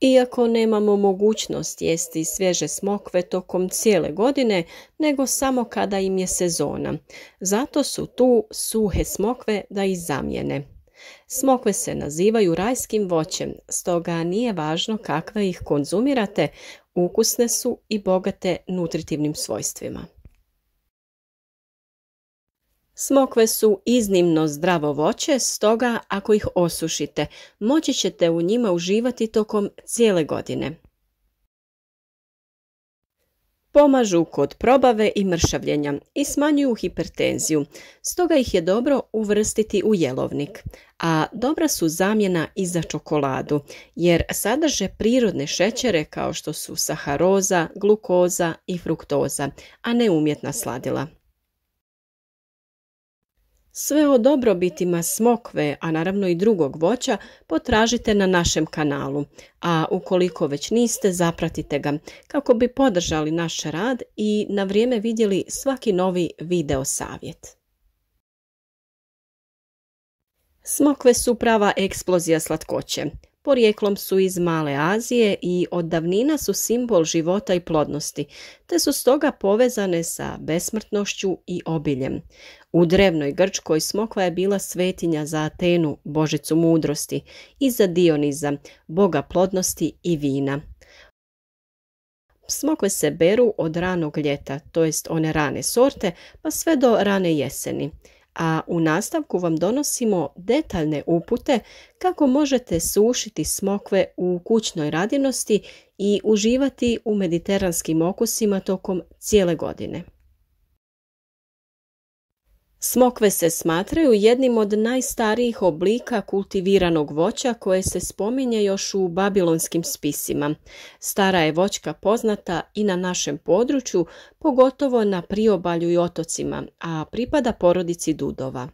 Iako nemamo mogućnost jesti svježe smokve tokom cijele godine, nego samo kada im je sezona. Zato su tu suhe smokve da ih zamijene. Smokve se nazivaju rajskim voćem, stoga nije važno kakve ih konzumirate, ukusne su i bogate nutritivnim svojstvima. Smokve su iznimno zdravo voće, stoga ako ih osušite, moći ćete u njima uživati tokom cijele godine. Pomažu kod probave i mršavljenja i smanjuju hipertenziju, stoga ih je dobro uvrstiti u jelovnik, a dobra su zamjena i za čokoladu, jer sadrže prirodne šećere kao što su saharoza, glukoza i fruktoza, a ne umjetna sladila. Sve o dobrobitima smokve, a naravno i drugog voća, potražite na našem kanalu, a ukoliko već niste, zapratite ga kako bi podržali naš rad i na vrijeme vidjeli svaki novi video savjet. Smokve su prava eksplozija slatkoće. Porijeklom su iz Male Azije i od davnina su simbol života i plodnosti, te su stoga povezane sa besmrtnošću i obiljem. U drevnoj Grčkoj smokva je bila svetinja za Atenu, božicu mudrosti, i za Dioniza, boga plodnosti i vina. Smokve se beru od ranog ljeta, to jest one rane sorte, pa sve do rane jeseni. A u nastavku vam donosimo detaljne upute kako možete sušiti smokve u kućnoj radinosti i uživati u mediteranskim okusima tokom cijele godine. Smokve se smatraju jednim od najstarijih oblika kultiviranog voća koje se spominje još u babilonskim spisima. Stara je voćka poznata i na našem području, pogotovo na priobalju i otocima, a pripada porodici dudova.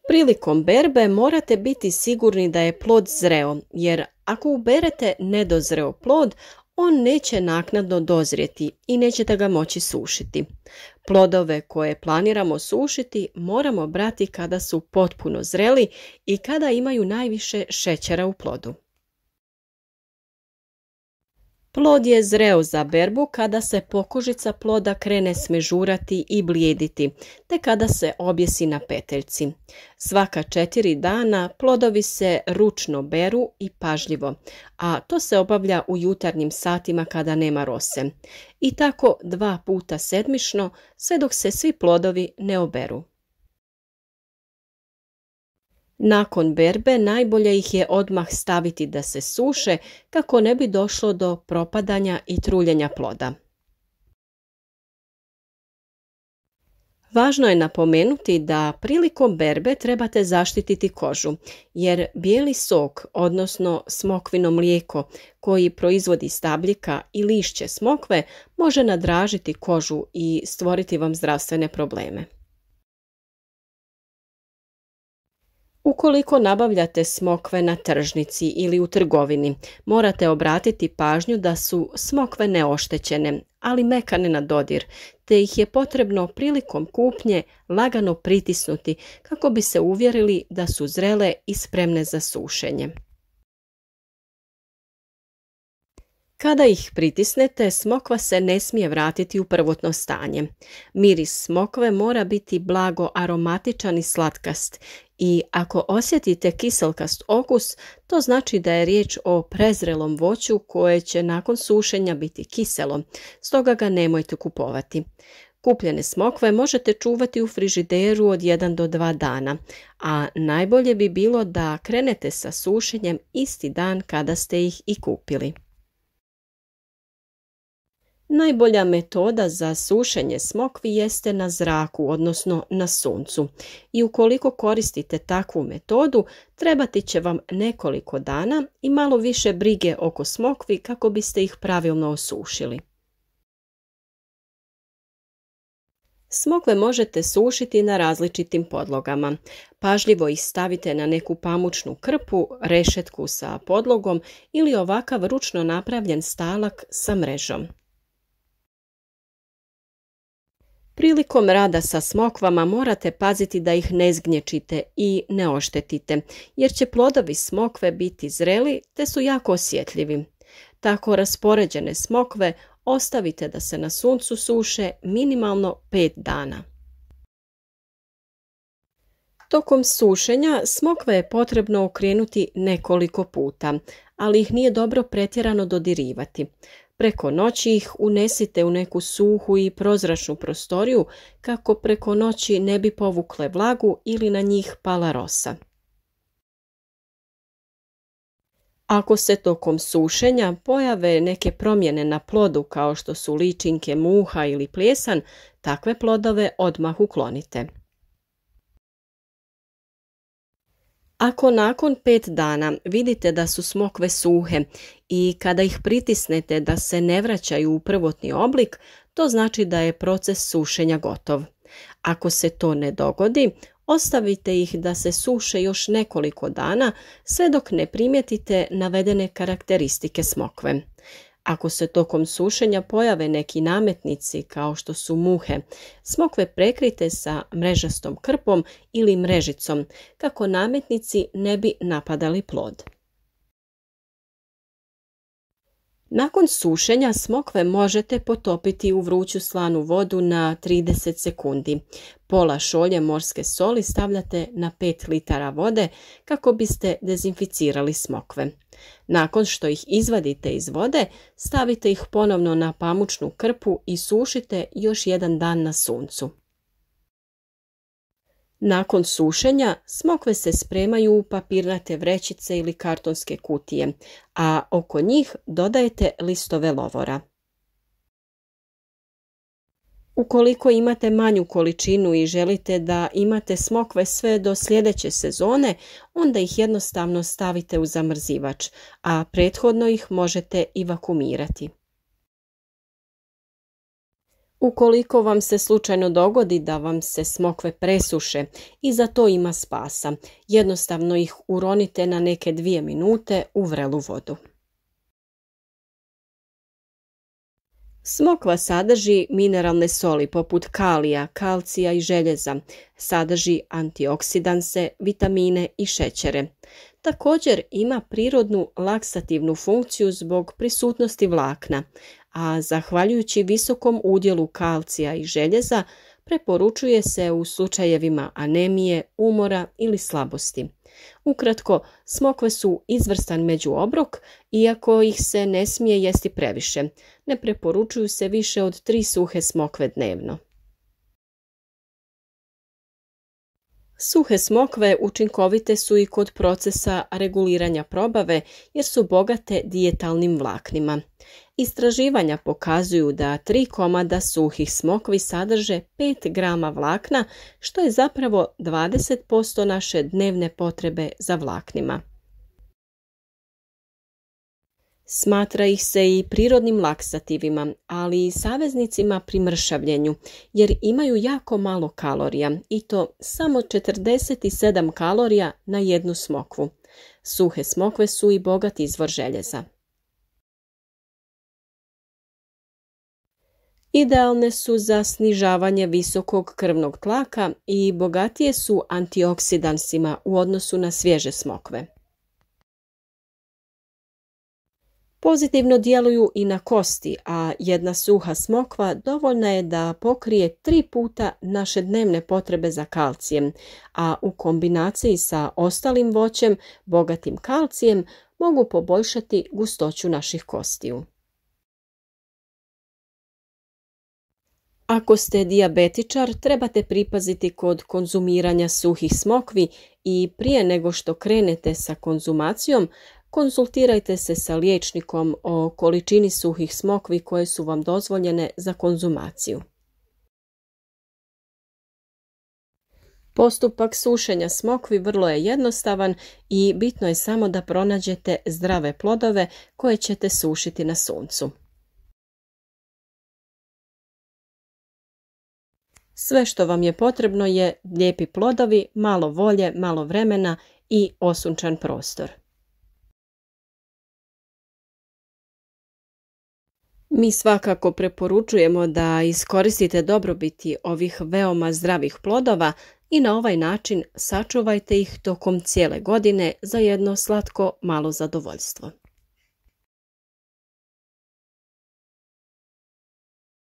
Prilikom berbe morate biti sigurni da je plod zreo, jer ako uberete nedozreo plod, on neće naknadno dozrijeti i nećete ga moći sušiti. Plodove koje planiramo sušiti moramo brati kada su potpuno zreli i kada imaju najviše šećera u plodu. Plod je zreo za berbu kada se pokožica ploda krene smežurati i blijediti, te kada se objesi na peteljci. Svaka 4 dana plodovi se ručno beru i pažljivo, a to se obavlja u jutarnjim satima kada nema rose. I tako 2 puta sedmično, sve dok se svi plodovi ne oberu. Nakon berbe najbolje ih je odmah staviti da se suše kako ne bi došlo do propadanja i truljenja ploda. Važno je napomenuti da prilikom berbe trebate zaštititi kožu, jer bijeli sok, odnosno smokvino mlijeko koji proizvodi stabljika i lišće smokve, može nadražiti kožu i stvoriti vam zdravstvene probleme. Ukoliko nabavljate smokve na tržnici ili u trgovini, morate obratiti pažnju da su smokve neoštećene, ali mekane na dodir, te ih je potrebno prilikom kupnje lagano pritisnuti kako bi se uvjerili da su zrele i spremne za sušenje. Kada ih pritisnete, smokva se ne smije vratiti u prvotno stanje. Miris smokve mora biti blago aromatičan i slatkast i ako osjetite kiselkast okus, to znači da je riječ o prezrelom voću koje će nakon sušenja biti kiselo, stoga ga nemojte kupovati. Kupljene smokve možete čuvati u frižideru od 1 do 2 dana, a najbolje bi bilo da krenete sa sušenjem isti dan kada ste ih i kupili. Najbolja metoda za sušenje smokvi jeste na zraku, odnosno na suncu. I ukoliko koristite takvu metodu, trebati će vam nekoliko dana i malo više brige oko smokvi kako biste ih pravilno osušili. Smokve možete sušiti na različitim podlogama. Pažljivo ih stavite na neku pamučnu krpu, rešetku sa podlogom ili ovakav ručno napravljen stalak sa mrežom. Prilikom rada sa smokvama morate paziti da ih ne zgnječite i ne oštetite, jer će plodovi smokve biti zreli te su jako osjetljivi. Tako raspoređene smokve ostavite da se na suncu suše minimalno 5 dana. Tokom sušenja smokve je potrebno okrenuti nekoliko puta, ali ih nije dobro pretjerano dodirivati. Preko noći ih unesite u neku suhu i prozračnu prostoriju kako preko noći ne bi povukle vlagu ili na njih pala rosa. Ako se tokom sušenja pojave neke promjene na plodu kao što su ličinke, muha ili plijesan, takve plodove odmah uklonite. Ako nakon 5 dana vidite da su smokve suhe i kada ih pritisnete da se ne vraćaju u prvotni oblik, to znači da je proces sušenja gotov. Ako se to ne dogodi, ostavite ih da se suše još nekoliko dana sve dok ne primijetite navedene karakteristike smokve. Ako se tokom sušenja pojave neki nametnici kao što su muhe, smokve prekrite sa mrežastom krpom ili mrežicom kako nametnici ne bi napadali plod. Nakon sušenja smokve možete potopiti u vruću slanu vodu na 30 sekundi. Pola šolje morske soli stavljate na 5 litara vode kako biste dezinficirali smokve. Nakon što ih izvadite iz vode, stavite ih ponovno na pamučnu krpu i sušite još jedan dan na suncu. Nakon sušenja smokve se spremaju u papirnate vrećice ili kartonske kutije, a oko njih dodajete listove lovora. Ukoliko imate manju količinu i želite da imate smokve sve do sljedeće sezone, onda ih jednostavno stavite u zamrzivač, a prethodno ih možete i vakuumirati. Ukoliko vam se slučajno dogodi da vam se smokve presuše, i za to ima spasa. Jednostavno ih uronite na neke 2 minute u vrelu vodu. Smokva sadrži mineralne soli poput kalija, kalcija i željeza, sadrži antioksidanse, vitamine i šećere. Također ima prirodnu laksativnu funkciju zbog prisutnosti vlakna, a zahvaljujući visokom udjelu kalcija i željeza preporučuje se u slučajevima anemije, umora ili slabosti. Ukratko, smokve su izvrstan međuobrok, iako ih se ne smije jesti previše. Ne preporučuju se više od 3 suhe smokve dnevno. Suhe smokve učinkovite su i kod procesa reguliranja probave jer su bogate dijetalnim vlaknima. Istraživanja pokazuju da 3 komada suhih smokvi sadrže 5 grama vlakna, što je zapravo 20% naše dnevne potrebe za vlaknima. Smatra ih se i prirodnim laksativima, ali i saveznicima pri mršavljenju, jer imaju jako malo kalorija, i to samo 47 kalorija na jednu smokvu. Suhe smokve su i bogat izvor željeza. Idealne su za snižavanje visokog krvnog tlaka i bogatije su antioksidansima u odnosu na svježe smokve. Pozitivno djeluju i na kosti, a jedna suha smokva dovoljna je da pokrije 3 puta naše dnevne potrebe za kalcijem, a u kombinaciji sa ostalim voćem bogatim kalcijem mogu poboljšati gustoću naših kostiju. Ako ste dijabetičar, trebate pripaziti kod konzumiranja suhih smokvi i prije nego što krenete sa konzumacijom, konzultirajte se sa liječnikom o količini suhih smokvi koje su vam dozvoljene za konzumaciju. Postupak sušenja smokvi vrlo je jednostavan i bitno je samo da pronađete zdrave plodove koje ćete sušiti na suncu. Sve što vam je potrebno je lijepi plodovi, malo volje, malo vremena i osunčan prostor. Mi svakako preporučujemo da iskoristite dobrobiti ovih veoma zdravih plodova i na ovaj način sačuvajte ih tokom cijele godine za jedno slatko malo zadovoljstvo.